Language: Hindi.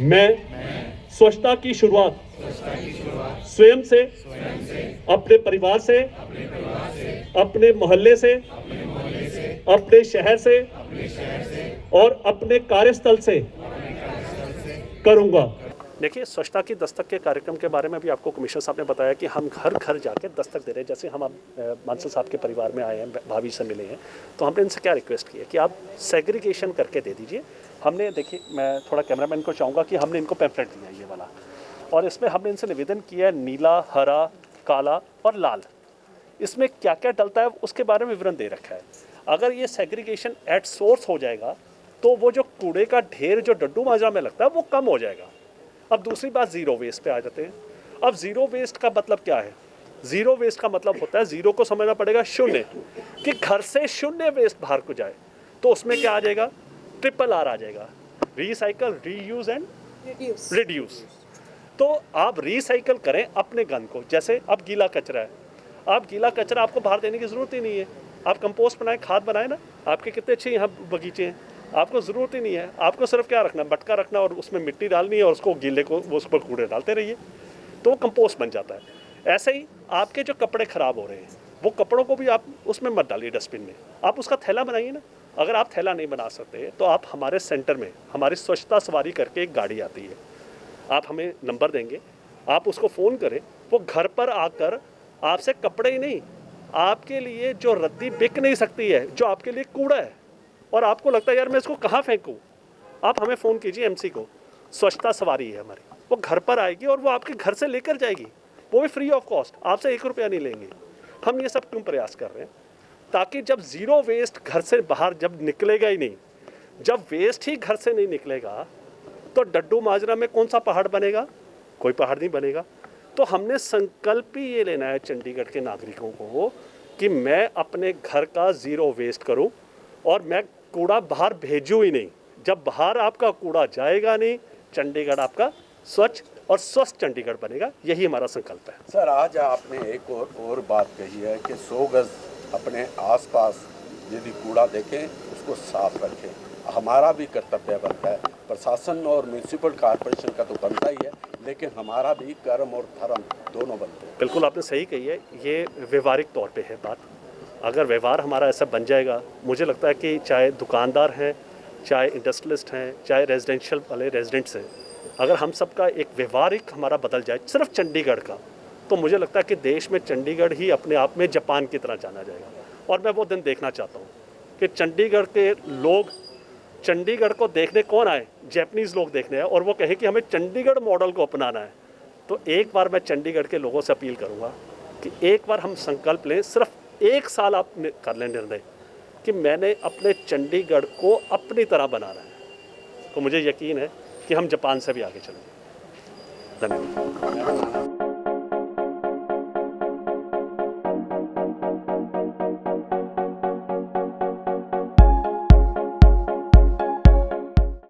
मैं स्वच्छता की शुरुआत स्वयं से, अपने परिवार से, अपने मोहल्ले से, अपने शहर से और अपने कार्यस्थल से करूंगा। देखिए, स्वच्छता की दस्तक के कार्यक्रम के बारे में भी आपको कमिश्नर साहब ने बताया कि हम घर घर जाके दस्तक दे रहे हैं। जैसे हम अब मानसर साहब के परिवार में आए हैं, भाभी से मिले हैं, तो हमने इनसे क्या रिक्वेस्ट की है कि आप सेग्रीगेशन करके दे दीजिए। हमने, देखिए, मैं थोड़ा कैमरामैन को चाहूँगा कि हमने इनको पैम्फलेट दिया है ये वाला, और इसमें हमने इनसे निवेदन किया है नीला, हरा, काला और लाल, इसमें क्या क्या डलता है उसके बारे में विवरण दे रखा है। अगर ये सेग्रीगेशन एट सोर्स हो जाएगा तो वो जो कूड़े का ढेर जो डड्डू माजरा में लगता है वो कम हो जाएगा। अब दूसरी बात, ज़ीरो वेस्ट पे आ जाते हैं। अब ज़ीरो वेस्ट का मतलब क्या है? ज़ीरो वेस्ट का मतलब होता है, ज़ीरो को समझना पड़ेगा शून्य, कि घर से शून्य वेस्ट बाहर को जाए। तो उसमें क्या आ जाएगा? ट्रिपल आर आ जाएगा, रिसाइकल, रीयूज एंड रिड्यूस। तो आप रिसाइकल करें अपने गन को। जैसे अब गीला कचरा है, आप गीला कचरा आपको बाहर देने की ज़रूरत ही नहीं है, आप कंपोस्ट बनाएं, खाद बनाएं ना। आपके कितने अच्छे यहाँ बगीचे हैं, आपको ज़रूरत ही नहीं है। आपको सिर्फ क्या रखना है? मटका रखना और उसमें मिट्टी डालनी है और उसको गीले को उस पर कूड़े डालते रहिए, तो वो कंपोस्ट बन जाता है। ऐसे ही आपके जो कपड़े ख़राब हो रहे हैं, वो कपड़ों को भी आप उसमें मत डालिए डस्टबिन में, आप उसका थैला बनाइए ना। अगर आप थैला नहीं बना सकते तो आप हमारे सेंटर में हमारी स्वच्छता सवारी करके एक गाड़ी आती है, आप हमें नंबर देंगे, आप उसको फ़ोन करें, वो घर पर आकर आपसे कपड़े ही नहीं, आपके लिए जो रद्दी बिक नहीं सकती है, जो आपके लिए कूड़ा है और आपको लगता है यार मैं इसको कहाँ फेंकूँ, आप हमें फ़ोन कीजिए, एमसी को। स्वच्छता सवारी है हमारी, वो घर पर आएगी और वो आपके घर से लेकर जाएगी, वो भी फ्री ऑफ कॉस्ट, आपसे 1 रुपया नहीं लेंगे। हम ये सब क्यों प्रयास कर रहे हैं? ताकि जब ज़ीरो वेस्ट घर से बाहर जब निकलेगा ही नहीं, जब वेस्ट ही घर से नहीं निकलेगा तो डड्डू माजरा में कौन सा पहाड़ बनेगा? कोई पहाड़ नहीं बनेगा। तो हमने संकल्प ही ये लेना है चंडीगढ़ के नागरिकों को कि मैं अपने घर का ज़ीरो वेस्ट करूं और मैं कूड़ा बाहर भेजूं ही नहीं। जब बाहर आपका कूड़ा जाएगा नहीं, चंडीगढ़ आपका स्वच्छ और स्वस्थ चंडीगढ़ बनेगा, यही हमारा संकल्प है। सर, आज आपने एक और बात कही है कि 100 गज अपने आसपास यदि कूड़ा देखें उसको साफ रखें। हमारा भी कर्तव्य बनता है, प्रशासन और म्यूनसिपल कॉर्पोरेशन का तो बनता ही है, लेकिन हमारा भी कर्म और धर्म दोनों बनते हैं। बिल्कुल आपने सही कही है, ये व्यवहारिक तौर पे है बात। अगर व्यवहार हमारा ऐसा बन जाएगा, मुझे लगता है कि चाहे दुकानदार हैं, चाहे इंडस्ट्रियलिस्ट हैं, चाहे रेजिडेंशियल वाले रेजिडेंट्स हैं, अगर हम सबका एक व्यवहारिक हमारा बदल जाए सिर्फ चंडीगढ़ का, तो मुझे लगता है कि देश में चंडीगढ़ ही अपने आप में जापान की तरह जाना जाएगा। और मैं वो दिन देखना चाहता हूँ कि चंडीगढ़ के लोग चंडीगढ़ को देखने कौन आए? जैपनीज़ लोग देखने आए, और वो कहे कि हमें चंडीगढ़ मॉडल को अपनाना है। तो एक बार मैं चंडीगढ़ के लोगों से अपील करूँगा कि एक बार हम संकल्प लें, सिर्फ 1 साल आप कर लें निर्णय कि मैंने अपने चंडीगढ़ को अपनी तरह बनाना है, तो मुझे यकीन है कि हम जापान से भी आगे चलेंगे। धन्यवाद।